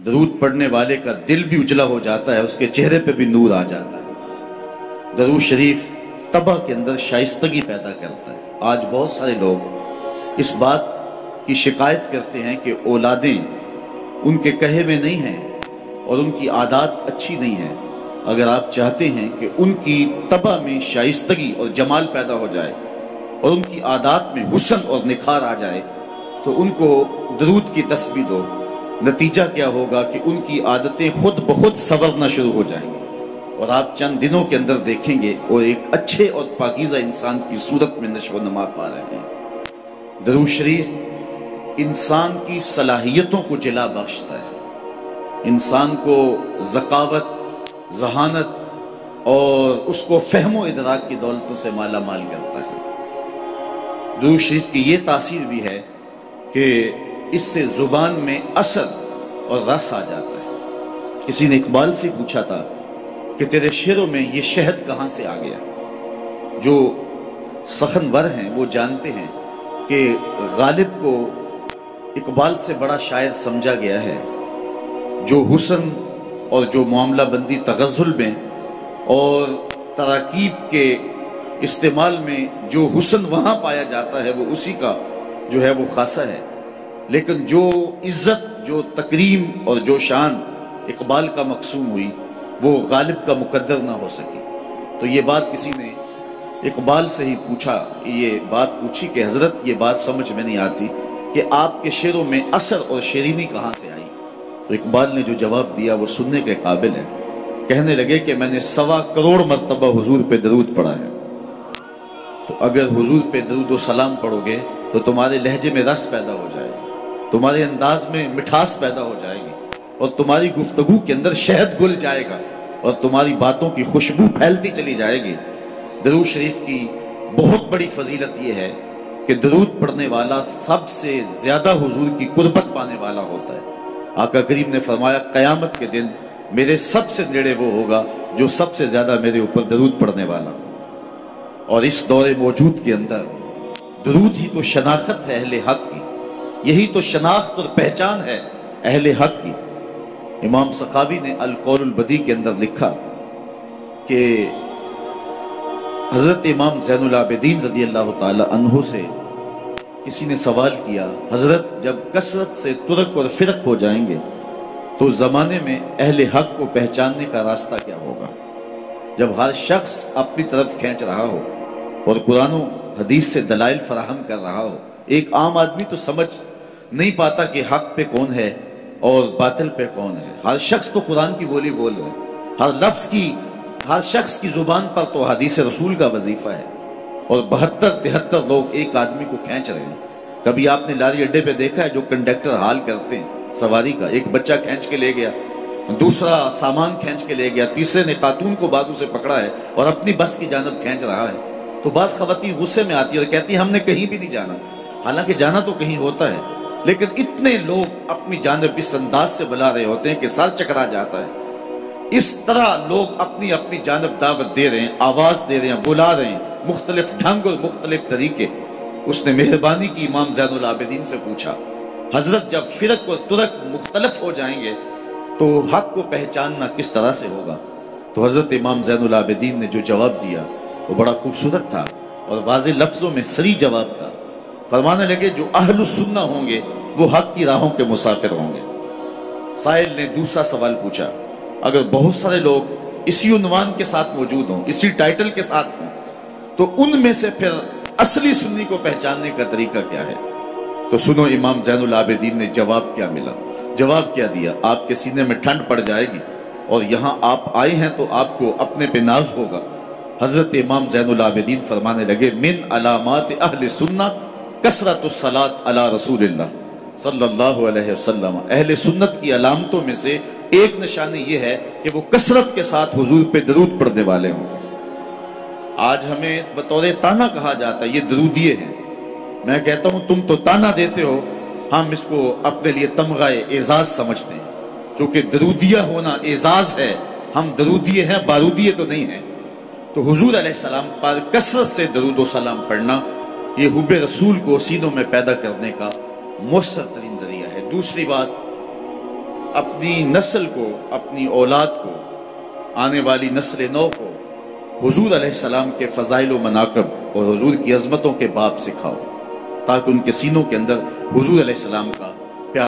درود پڑھنے والے کا دل بھی اجلا ہو جاتا ہے، اس کے چہرے پہ بھی نور آ جاتا ہے۔ درود شریف طبع کے اندر شائستگی پیدا کرتا ہے۔ آج بہت سارے لوگ اس بات کی شکایت کرتے ہیں کہ اولادیں ان کے کہے میں نہیں ہیں اور ان کی عادات اچھی نہیں ہیں۔ اگر آپ چاہتے ہیں کہ ان کی طبع میں شائستگی اور جمال پیدا ہو جائے اور ان کی عادات میں حسن اور نکھار آ جائے تو ان کو درود کی تسبیح دو۔ نتیجہ کیا ہوگا کہ ان کی عادتیں خود بخود سنورنا شروع ہو جائیں گی اور آپ چند دنوں کے اندر دیکھیں گے اور ایک اچھے اور پاکیزہ انسان کی صورت میں نشو و نما پا رہے ہیں۔ درود شریف انسان کی صلاحیتوں کو جلا بخشتا ہے، انسان کو ذکاوت، ذہانت اور اس کو فہم و ادراک کی دولتوں سے مالا مال کرتا ہے۔ درود شریف کی یہ تاثیر بھی ہے کہ اس سے زبان میں اثر اور رس آ جاتا ہے۔ کسی نے اقبال سے پوچھا تھا کہ تیرے شعروں میں یہ شہد کہاں سے آ گیا؟ جو سخنور ہیں وہ جانتے ہیں کہ غالب کو اقبال سے بڑا شاعر سمجھا گیا ہے، جو حسن اور جو معاملہ بندی تغزل میں اور تراکیب کے استعمال میں جو حسن وہاں پایا جاتا ہے وہ اسی کا جو ہے وہ خاصہ ہے، لیکن جو عزت، جو تکریم اور جو شان اقبال کا مقسوم ہوئی وہ غالب کا مقدر نہ ہو سکی۔ تو یہ بات کسی نے اقبال سے ہی پوچھا، یہ بات پوچھی کہ حضرت یہ بات سمجھ میں نہیں آتی کہ آپ کے شعروں میں اثر اور شیرینی کہاں سے آئی؟ تو اقبال نے جو جواب دیا وہ سننے کے قابل ہے۔ کہنے لگے کہ میں نے 1.25 کروڑ مرتبہ حضور پہ درود پڑھا ہے، تو اگر حضور پہ درود و سلام پڑھو گے تو تمہارے لہجے میں رس پیدا ہو جائے گا، تمہارے انداز میں مٹھاس پیدا ہو جائے گی اور تمہاری گفتگو کے اندر شہد گل جائے گا اور تمہاری باتوں کی خوشبو پھیلتی چلی جائے گی۔ درود شریف کی بہت بڑی فضیلت یہ ہے کہ درود پڑھنے والا سب سے زیادہ حضور کی قربت پانے والا ہوتا ہے۔ آقا کریم نے فرمایا قیامت کے دن میرے سب سے نیڑے وہ ہوگا جو سب سے زیادہ میرے اوپر درود پڑھنے والا ہو۔ اور اس دور موجود کے اندر درود ہی تو شناخت ہے اہل حق کی، یہی تو شناخت اور پہچان ہے اہل حق کی۔ امام سخاوی نے القول البدیع کے اندر لکھا کہ حضرت امام زین العابدین رضی اللہ تعالی عنہ سے کسی نے سوال کیا، حضرت جب کثرت سے ترک اور فرق ہو جائیں گے تو زمانے میں اہل حق کو پہچاننے کا راستہ کیا ہوگا؟ جب ہر شخص اپنی طرف کھینچ رہا ہو اور قرآن و حدیث سے دلائل فراہم کر رہا ہو، ایک عام آدمی تو سمجھ نہیں پاتا کہ حق پہ کون ہے اور باطل پہ کون ہے۔ ہر شخص تو قرآن کی بولی بول رہا ہے، ہر لفظ کی، ہر شخص کی زبان پر تو حدیث رسول کا وظیفہ ہے، اور 72-73 لوگ ایک آدمی کو کھینچ رہے ہیں۔ کبھی آپ نے لاری اڈے پہ دیکھا ہے جو کنڈکٹر حال کرتے ہیں سواری کا، ایک بچہ کھینچ کے لے گیا، دوسرا سامان کھینچ کے لے گیا، تیسرے نے خاتون کو بازو سے پکڑا ہے اور اپنی بس کی جانب کھینچ رہا ہے، تو بعض خواتین غصے میں آتی ہے اور کہتی ہیں ہم نے کہیں بھی نہیں جانا، حالانکہ جانا تو کہیں ہوتا ہے، لیکن اتنے لوگ اپنی جانب اس انداز سے بلا رہے ہوتے ہیں کہ سر چکرا جاتا ہے۔ اس طرح لوگ اپنی اپنی جانب دعوت دے رہے ہیں، آواز دے رہے ہیں، بلا رہے ہیں، مختلف ڈھنگ اور مختلف طریقے۔ اس نے مہربانی کی امام زین العابدین سے پوچھا، حضرت جب فرق اور ترک مختلف ہو جائیں گے تو حق کو پہچاننا کس طرح سے ہوگا؟ تو حضرت امام زین العابدین نے جو جواب دیا وہ بڑا خوبصورت تھا اور واضح لفظوں میں صریح جواب تھا۔ فرمانے لگے جو اہل السنہ ہوں گے وہ حق کی راہوں کے مسافر ہوں گے۔ سائل نے دوسرا سوال پوچھا، اگر بہت سارے لوگ اسی عنوان کے ساتھ موجود ہوں، اسی ٹائٹل کے ساتھ ہوں، تو ان میں سے پھر اصلی سنی کو پہچاننے کا طریقہ کیا ہے؟ تو سنو امام زین العابدین نے جواب کیا ملا، جواب کیا دیا، آپ کے سینے میں ٹھنڈ پڑ جائے گی اور یہاں آپ آئے ہیں تو آپ کو اپنے پہ ناز ہوگا۔ حضرت امام زین العابدین فرمانے لگے من علامات اہل سنہ کثرت الصلاۃ علی رسول اللہ صلی اللہ علیہ وسلم، اہل سنت کی علامتوں میں سے ایک نشانی یہ ہے کہ وہ کثرت کے ساتھ حضور پہ درود پڑھنے والے ہوں۔ آج ہمیں بطور تانا کہا جاتا ہے یہ درودیے ہیں، میں کہتا ہوں تم تو تانا دیتے ہو، ہم اس کو اپنے لیے تمغہ اعزاز سمجھتے ہیں، چونکہ درودیہ ہونا اعزاز ہے، ہم درودیے ہیں، بارودیے تو نہیں ہیں۔ تو حضور علیہ السلام پر کثرت سے درود و سلام پڑھنا یہ حب رسول کو سینوں میں پیدا کرنے کا مؤثر ترین ذریعہ ہے۔ دوسری بات، اپنی نسل کو، اپنی اولاد کو، آنے والی نسل نو کو حضور علیہ السلام کے فضائل و مناقب اور حضور کی عظمتوں کے باب سکھاؤ، تاکہ ان کے سینوں کے اندر حضور علیہ السلام کا